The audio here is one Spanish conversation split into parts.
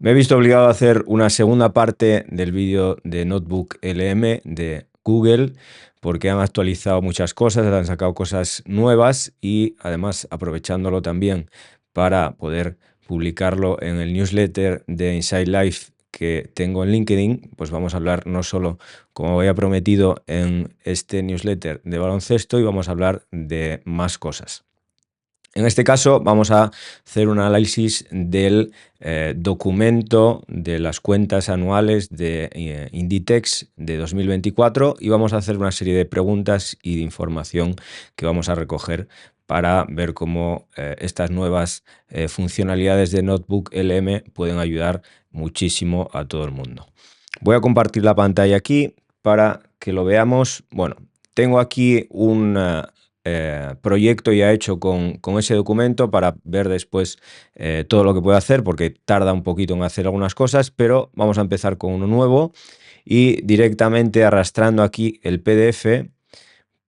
Me he visto obligado a hacer una segunda parte del vídeo de Notebook LM de Google porque han actualizado muchas cosas, han sacado cosas nuevas y además aprovechándolo también para poder publicarlo en el newsletter de Inside Life que tengo en LinkedIn, pues vamos a hablar no solo, como había prometido en este newsletter, de baloncesto, y vamos a hablar de más cosas. En este caso vamos a hacer un análisis del documento de las cuentas anuales de Inditex de 2024 y vamos a hacer una serie de preguntas y de información que vamos a recoger para ver cómo estas nuevas funcionalidades de Notebook LM pueden ayudar muchísimo a todo el mundo. Voy a compartir la pantalla aquí para que lo veamos. Bueno, tengo aquí un proyecto ya hecho con ese documento para ver después todo lo que puedo hacer, porque tarda un poquito en hacer algunas cosas, pero vamos a empezar con uno nuevo y directamente arrastrando aquí el PDF.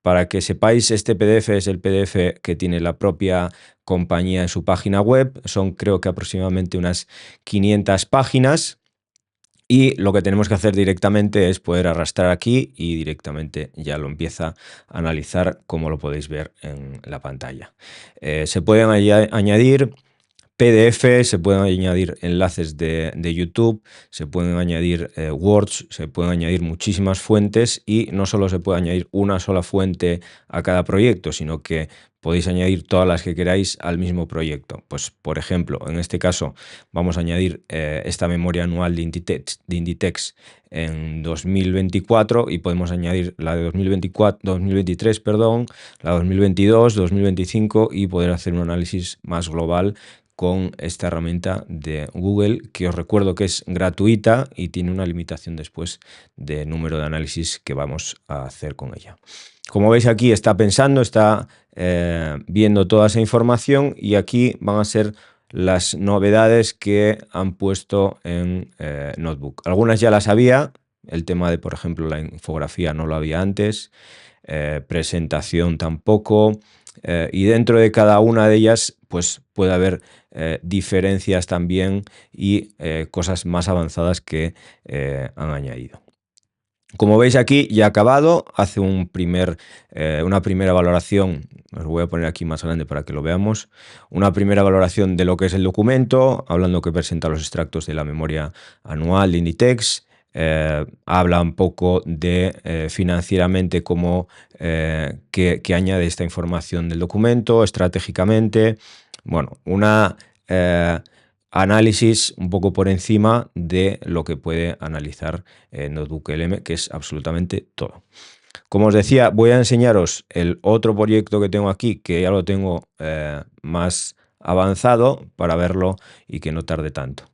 Para que sepáis, este PDF es el PDF que tiene la propia compañía en su página web. Son, creo que aproximadamente unas 500 páginas. Y lo que tenemos que hacer directamente es poder arrastrar aquí y directamente ya lo empieza a analizar, como lo podéis ver en la pantalla. Se pueden añadir PDF, se pueden añadir enlaces de YouTube, se pueden añadir Words, se pueden añadir muchísimas fuentes y no solo se puede añadir una sola fuente a cada proyecto, sino que podéis añadir todas las que queráis al mismo proyecto. Pues, por ejemplo, en este caso vamos a añadir esta memoria anual de Inditex en 2024 y podemos añadir la de 2023, perdón, la 2022, 2025 y poder hacer un análisis más global con esta herramienta de Google, que os recuerdo que es gratuita y tiene una limitación después de número de análisis que vamos a hacer con ella. Como veis aquí está pensando, está viendo toda esa información y aquí van a ser las novedades que han puesto en Notebook. Algunas ya las había, el tema de, por ejemplo, la infografía no lo había antes, presentación tampoco, y dentro de cada una de ellas pues puede haber diferencias también y cosas más avanzadas que han añadido. Como veis aquí ya acabado, hace una primera valoración, os voy a poner aquí más grande para que lo veamos, una primera valoración de lo que es el documento, hablando que presenta los extractos de la memoria anual de Inditex, habla un poco de financieramente cómo que añade esta información del documento, estratégicamente, bueno, una análisis un poco por encima de lo que puede analizar Notebook LM, que es absolutamente todo. Como os decía, voy a enseñaros el otro proyecto que tengo aquí, que ya lo tengo más avanzado para verlo y que no tarde tanto.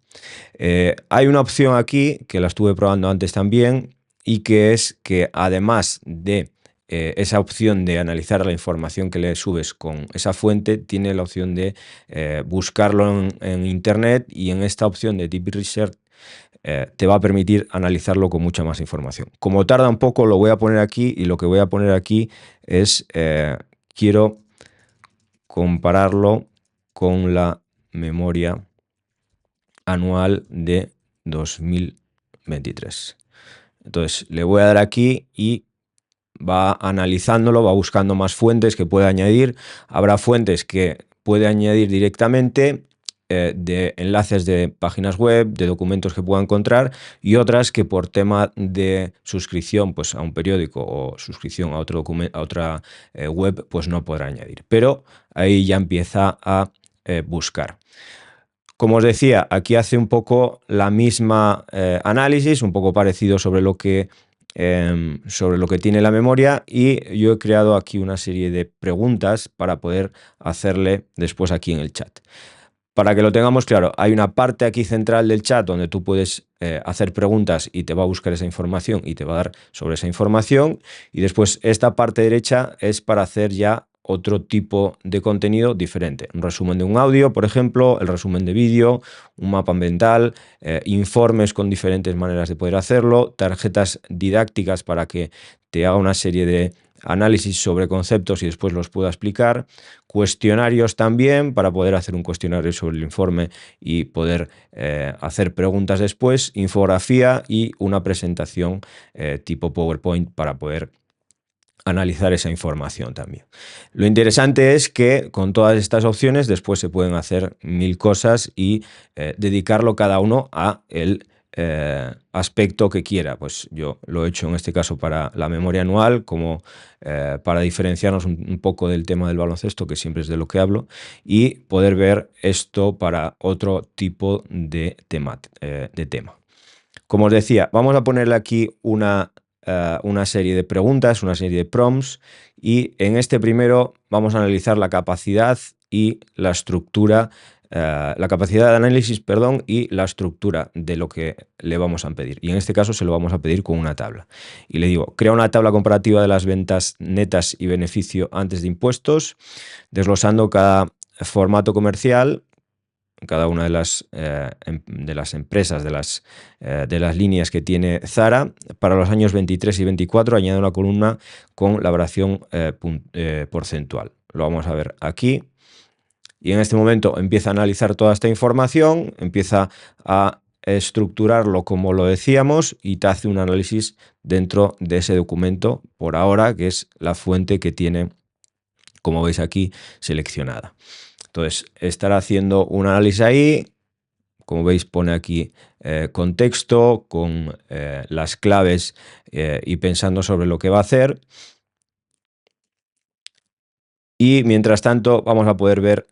Hay una opción aquí que la estuve probando antes también y que es que además de esa opción de analizar la información que le subes con esa fuente, tiene la opción de buscarlo en internet y en esta opción de Deep Research te va a permitir analizarlo con mucha más información. Como tarda un poco, lo voy a poner aquí y lo que voy a poner aquí es, quiero compararlo con la memoria anual de 2023. Entonces le voy a dar aquí y va analizándolo, va buscando más fuentes que puede añadir. Habrá fuentes que puede añadir directamente de enlaces de páginas web, de documentos que pueda encontrar y otras que por tema de suscripción pues, a un periódico o suscripción a otro documento, a otra web, pues no podrá añadir. Pero ahí ya empieza a buscar. Como os decía, aquí hace un poco la misma análisis, un poco parecido sobre lo que tiene la memoria y yo he creado aquí una serie de preguntas para poder hacerle después aquí en el chat. Para que lo tengamos claro, hay una parte aquí central del chat donde tú puedes hacer preguntas y te va a buscar esa información y te va a dar sobre esa información y después esta parte derecha es para hacer ya otro tipo de contenido diferente. Un resumen de un audio, por ejemplo, el resumen de vídeo, un mapa ambiental, informes con diferentes maneras de poder hacerlo, tarjetas didácticas para que te haga una serie de análisis sobre conceptos y después los pueda explicar, cuestionarios también para poder hacer un cuestionario sobre el informe y poder hacer preguntas después, infografía y una presentación tipo PowerPoint para poder analizar esa información también. Lo interesante es que con todas estas opciones después se pueden hacer 1000 cosas y dedicarlo cada uno a el aspecto que quiera. Pues yo lo he hecho en este caso para la memoria anual, como para diferenciarnos un poco del tema del baloncesto, que siempre es de lo que hablo, y poder ver esto para otro tipo de tema. Como os decía, vamos a ponerle aquí una serie de preguntas, una serie de prompts, y en este primero vamos a analizar la capacidad y la estructura, la capacidad de análisis, perdón, y la estructura de lo que le vamos a pedir. Y en este caso se lo vamos a pedir con una tabla. Y le digo, crea una tabla comparativa de las ventas netas y beneficio antes de impuestos, desglosando cada formato comercial, cada una de las empresas, de las líneas que tiene Zara, para los años 23 y 24, añade una columna con la variación porcentual. Lo vamos a ver aquí. Y en este momento empieza a analizar toda esta información, empieza a estructurarlo como lo decíamos y te hace un análisis dentro de ese documento, por ahora, que es la fuente que tiene, como veis aquí, seleccionada. Entonces, estará haciendo un análisis ahí, como veis pone aquí contexto con las claves y pensando sobre lo que va a hacer. Y mientras tanto vamos a poder ver,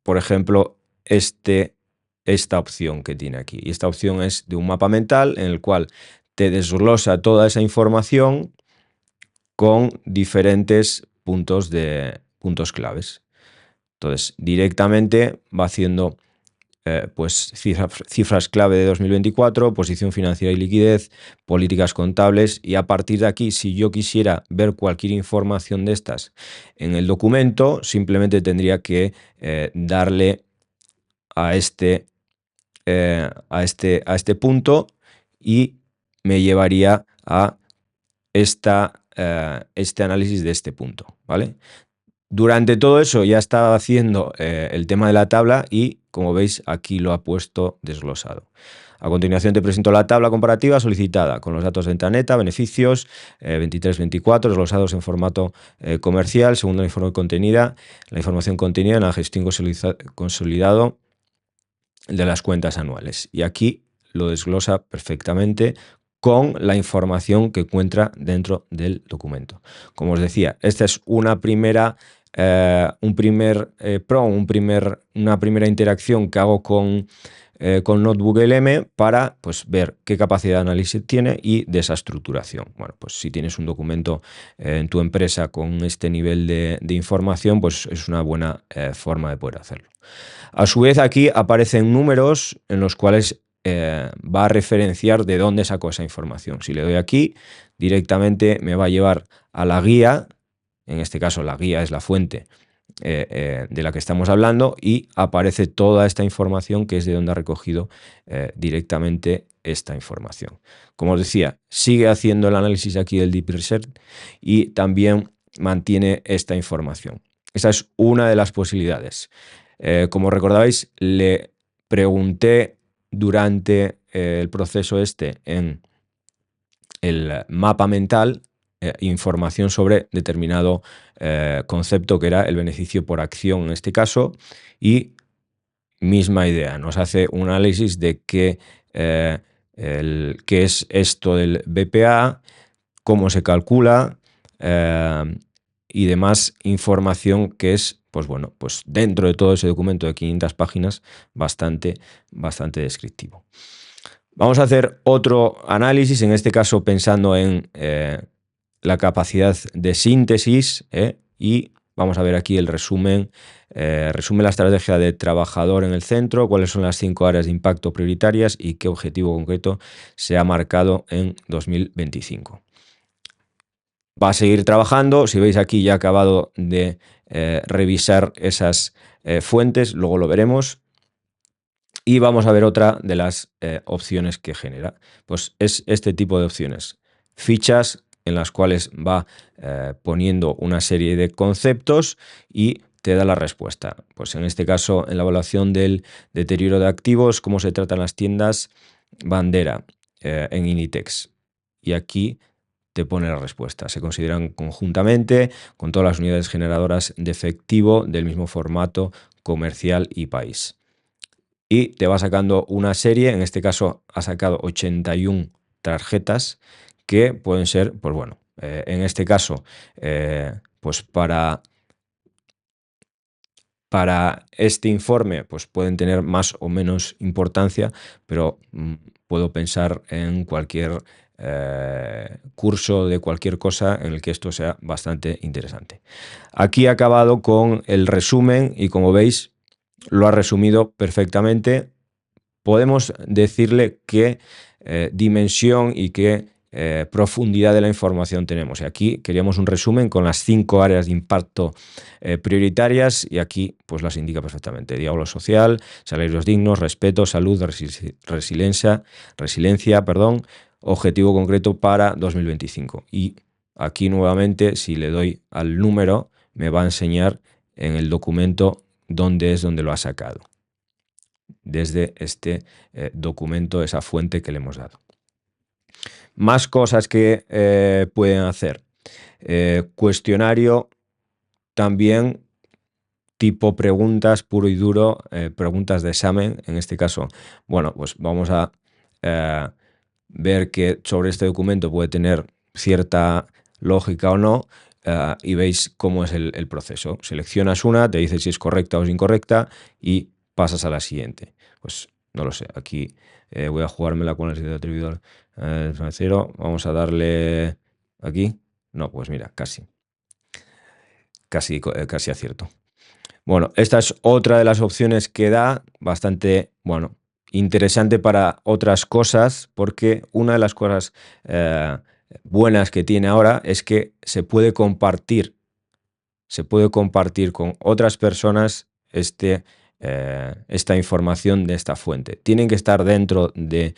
por ejemplo, esta opción que tiene aquí. Y esta opción es de un mapa mental en el cual te desglosa toda esa información con diferentes puntos claves. Entonces, directamente va haciendo pues cifras clave de 2024, posición financiera y liquidez, políticas contables, y a partir de aquí, si yo quisiera ver cualquier información de estas en el documento, simplemente tendría que darle a este punto y me llevaría a este análisis de este punto, ¿vale? Durante todo eso ya estaba haciendo el tema de la tabla y, como veis, aquí lo ha puesto desglosado. A continuación te presento la tabla comparativa solicitada con los datos de venta neta, beneficios 23-24, desglosados en formato comercial, según la información contenida en la gestión consolidado de las cuentas anuales. Y aquí lo desglosa perfectamente con la información que encuentra dentro del documento. Como os decía, esta es una primera interacción que hago con Notebook LM para pues, ver qué capacidad de análisis tiene y de esa estructuración. Bueno, pues si tienes un documento en tu empresa con este nivel de información, pues es una buena forma de poder hacerlo. A su vez, aquí aparecen números en los cuales va a referenciar de dónde sacó esa información. Si le doy aquí, directamente me va a llevar a la guía. En este caso, la guía es la fuente de la que estamos hablando y aparece toda esta información que es de donde ha recogido directamente esta información. Como os decía, sigue haciendo el análisis aquí del Deep Research y también mantiene esta información. Esa es una de las posibilidades. Como recordabais, le pregunté durante el proceso en el mapa mental información sobre determinado concepto que era el beneficio por acción en este caso, y misma idea, nos hace un análisis de qué es esto del BPA, cómo se calcula y demás información que es, pues bueno, pues dentro de todo ese documento de 500 páginas bastante descriptivo. Vamos a hacer otro análisis, en este caso pensando en la capacidad de síntesis y vamos a ver aquí el resume la estrategia de trabajador en el centro, cuáles son las 5 áreas de impacto prioritarias y qué objetivo concreto se ha marcado en 2025. Va a seguir trabajando, si veis aquí ya ha acabado de revisar esas fuentes, luego lo veremos. Y vamos a ver otra de las opciones que genera. Pues es este tipo de opciones. Fichas en las cuales va poniendo una serie de conceptos y te da la respuesta. Pues en este caso, en la evaluación del deterioro de activos, cómo se tratan las tiendas bandera en Inditex. Y aquí te pone la respuesta. Se consideran conjuntamente con todas las unidades generadoras de efectivo del mismo formato comercial y país. Y te va sacando una serie, en este caso ha sacado 81 tarjetas que pueden ser, pues bueno, en este caso, pues para este informe pues pueden tener más o menos importancia, pero puedo pensar en cualquier curso de cualquier cosa en el que esto sea bastante interesante. Aquí he acabado con el resumen y como veis lo ha resumido perfectamente. Podemos decirle qué dimensión y qué profundidad de la información tenemos. Y aquí queríamos un resumen con las 5 áreas de impacto prioritarias y aquí pues las indica perfectamente. Diálogo social, salarios dignos, respeto, salud, resiliencia, objetivo concreto para 2025. Y aquí nuevamente, si le doy al número, me va a enseñar en el documento dónde lo ha sacado. Desde este documento, esa fuente que le hemos dado. Más cosas que pueden hacer. Cuestionario también tipo preguntas puro y duro, preguntas de examen. En este caso, bueno, pues vamos a ver que sobre este documento puede tener cierta lógica o no. Y veis cómo es el proceso. Seleccionas una, te dice si es correcta o es incorrecta y pasas a la siguiente. Pues no lo sé, aquí voy a jugármela con el sitio de atribuidor financiero. Vamos a darle aquí. No, pues mira, casi acierto. Bueno, esta es otra de las opciones que da, bastante, bueno, interesante para otras cosas, porque una de las cosas buenas que tiene ahora es que se puede compartir con otras personas esta información de esta fuente. Tienen que estar dentro de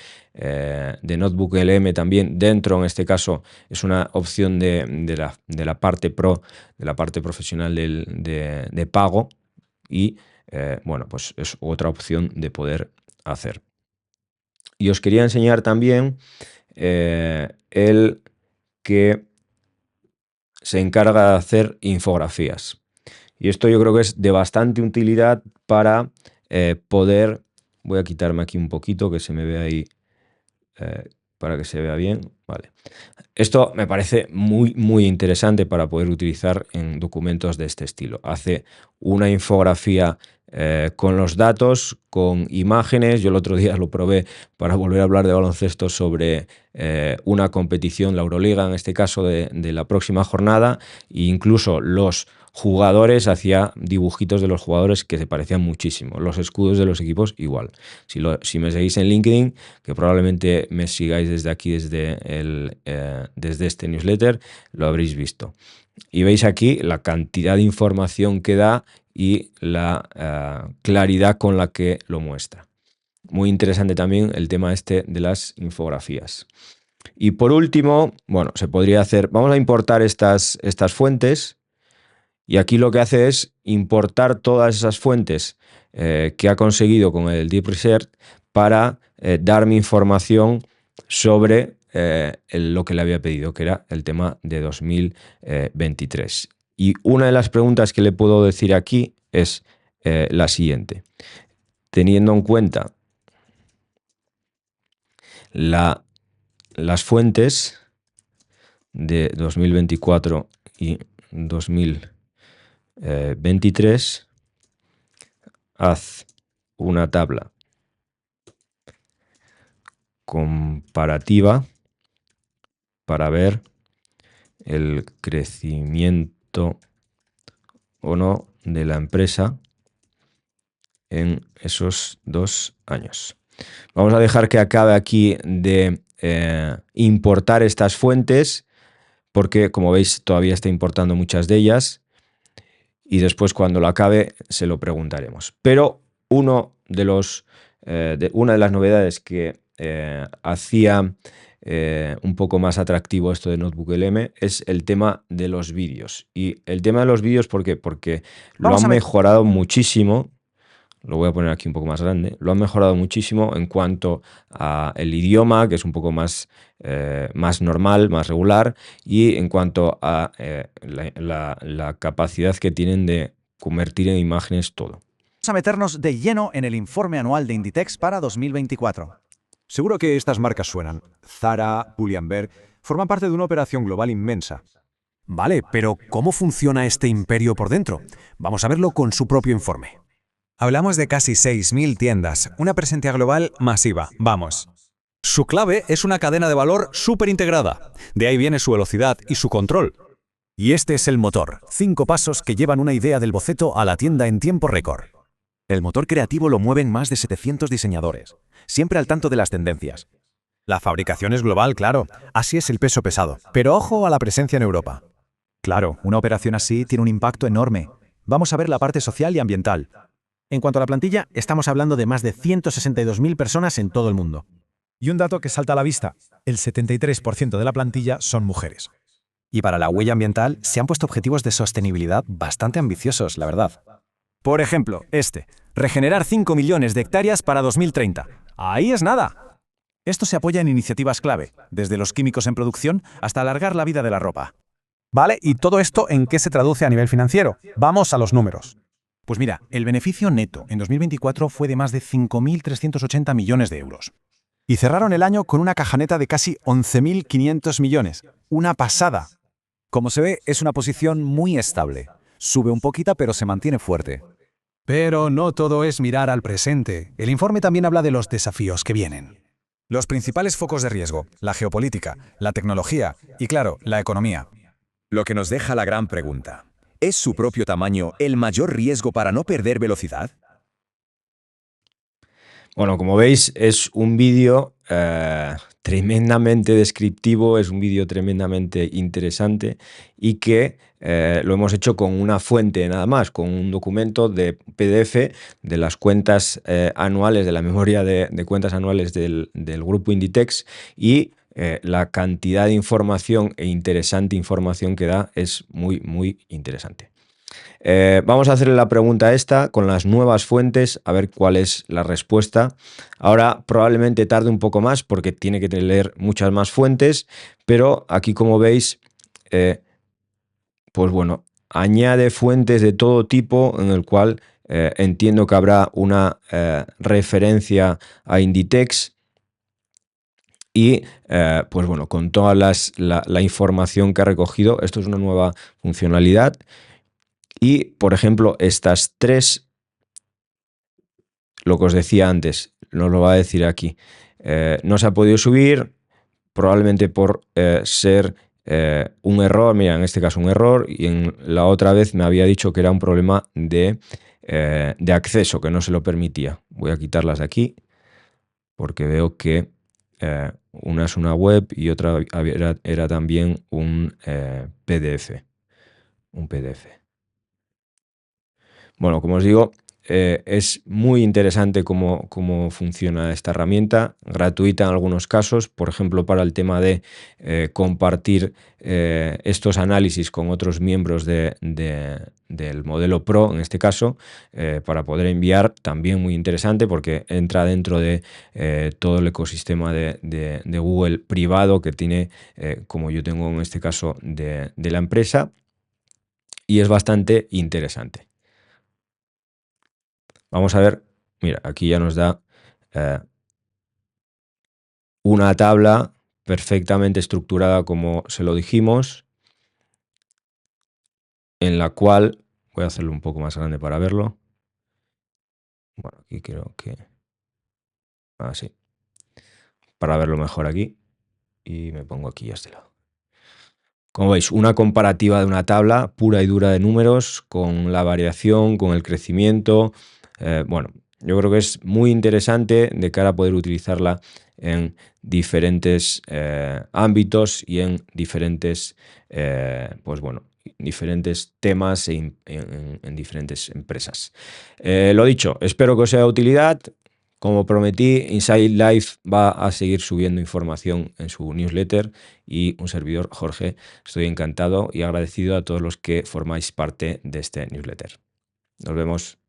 Notebook LM también. Dentro, en este caso, es una opción de la parte pro, de la parte profesional de pago y, bueno, pues es otra opción de poder hacer. Y os quería enseñar también el que se encarga de hacer infografías. Y esto yo creo que es de bastante utilidad para poder... Voy a quitarme aquí un poquito que se me vea ahí para que se vea bien. Vale. Esto me parece muy, muy interesante para poder utilizar en documentos de este estilo. Hace una infografía con los datos, con imágenes. Yo el otro día lo probé para volver a hablar de baloncesto sobre una competición, la Euroliga en este caso, de la próxima jornada, e incluso los jugadores, hacía dibujitos de los jugadores que se parecían muchísimo. Los escudos de los equipos igual. Si me seguís en LinkedIn, que probablemente me sigáis desde aquí, desde este newsletter, lo habréis visto. Y veis aquí la cantidad de información que da y la claridad con la que lo muestra. Muy interesante también el tema de las infografías. Y por último, bueno, se podría hacer, vamos a importar estas fuentes. Y aquí lo que hace es importar todas esas fuentes que ha conseguido con el Deep Research para darme información sobre lo que le había pedido, que era el tema de 2023. Y una de las preguntas que le puedo decir aquí es la siguiente. Teniendo en cuenta las fuentes de 2024 y 2023, haz una tabla comparativa para ver el crecimiento o no de la empresa en esos 2 años. Vamos a dejar que acabe aquí de importar estas fuentes, porque como veis todavía está importando muchas de ellas y después cuando lo acabe se lo preguntaremos. Pero una de las novedades que hacía un poco más atractivo esto de Notebook LM es el tema de los vídeos. Y el tema de los vídeos, ¿por qué? Porque lo Vamos han a ver. mejorado muchísimo. Lo voy a poner aquí un poco más grande. Lo han mejorado muchísimo en cuanto a el idioma, que es un poco más normal, más regular, y en cuanto a la capacidad que tienen de convertir en imágenes todo. Vamos a meternos de lleno en el informe anual de Inditex para 2024. Seguro que estas marcas suenan. Zara, Pull&Bear, forman parte de una operación global inmensa. Vale, pero ¿cómo funciona este imperio por dentro? Vamos a verlo con su propio informe. Hablamos de casi 6.000 tiendas, una presencia global masiva, vamos. Su clave es una cadena de valor súper integrada. De ahí viene su velocidad y su control. Y este es el motor. 5 pasos que llevan una idea del boceto a la tienda en tiempo récord. El motor creativo lo mueven más de 700 diseñadores, siempre al tanto de las tendencias. La fabricación es global, claro. Así es el peso pesado. Pero ojo a la presencia en Europa. Claro, una operación así tiene un impacto enorme. Vamos a ver la parte social y ambiental. En cuanto a la plantilla, estamos hablando de más de 162.000 personas en todo el mundo. Y un dato que salta a la vista, el 73% de la plantilla son mujeres. Y para la huella ambiental se han puesto objetivos de sostenibilidad bastante ambiciosos, la verdad. Por ejemplo, regenerar 5 millones de hectáreas para 2030. Ahí es nada. Esto se apoya en iniciativas clave, desde los químicos en producción hasta alargar la vida de la ropa. Vale, ¿y todo esto en qué se traduce a nivel financiero? Vamos a los números. Pues mira, el beneficio neto en 2024 fue de más de 5.380 millones de euros. Y cerraron el año con una caja neta de casi 11.500 millones. ¡Una pasada! Como se ve, es una posición muy estable. Sube un poquito, pero se mantiene fuerte. Pero no todo es mirar al presente. El informe también habla de los desafíos que vienen. Los principales focos de riesgo, la geopolítica, la tecnología y, claro, la economía. Lo que nos deja la gran pregunta. ¿Es su propio tamaño el mayor riesgo para no perder velocidad? Bueno, como veis, es un vídeo tremendamente descriptivo, es un vídeo tremendamente interesante y que lo hemos hecho con una fuente nada más, con un documento de PDF de las cuentas anuales, de la memoria de cuentas anuales del grupo Inditex, y la cantidad de información e interesante información que da es muy, muy interesante. Vamos a hacerle la pregunta esta con las nuevas fuentes, a ver cuál es la respuesta. Ahora probablemente tarde un poco más porque tiene que leer muchas más fuentes, pero aquí, como veis, pues bueno, añade fuentes de todo tipo, en el cual entiendo que habrá una referencia a Inditex. Y pues bueno, con toda la información que ha recogido, esto es una nueva funcionalidad. Y, por ejemplo, estas tres, lo que os decía antes, nos lo va a decir aquí. No se ha podido subir, probablemente por ser un error. Mira, en este caso un error, y en la otra vez me había dicho que era un problema de acceso, que no se lo permitía. Voy a quitarlas de aquí, porque veo que una es una web y otra era también un PDF. Un PDF. Bueno, como os digo, es muy interesante cómo funciona esta herramienta, gratuita en algunos casos, por ejemplo, para el tema de compartir estos análisis con otros miembros del modelo Pro, en este caso, para poder enviar, también muy interesante porque entra dentro de todo el ecosistema de Google privado que tiene, como yo tengo en este caso, de la empresa, y es bastante interesante. Vamos a ver, mira, aquí ya nos da una tabla perfectamente estructurada, como se lo dijimos, en la cual, voy a hacerlo un poco más grande para verlo. Bueno, aquí creo que así, para verlo mejor aquí, y me pongo aquí a este lado. Como veis, una comparativa de una tabla pura y dura de números, con la variación, con el crecimiento. Bueno, yo creo que es muy interesante de cara a poder utilizarla en diferentes ámbitos y en diferentes, pues bueno, diferentes temas en diferentes empresas. Lo dicho, espero que os sea de utilidad. Como prometí, Inside Life va a seguir subiendo información en su newsletter y un servidor, Jorge, estoy encantado y agradecido a todos los que formáis parte de este newsletter. Nos vemos.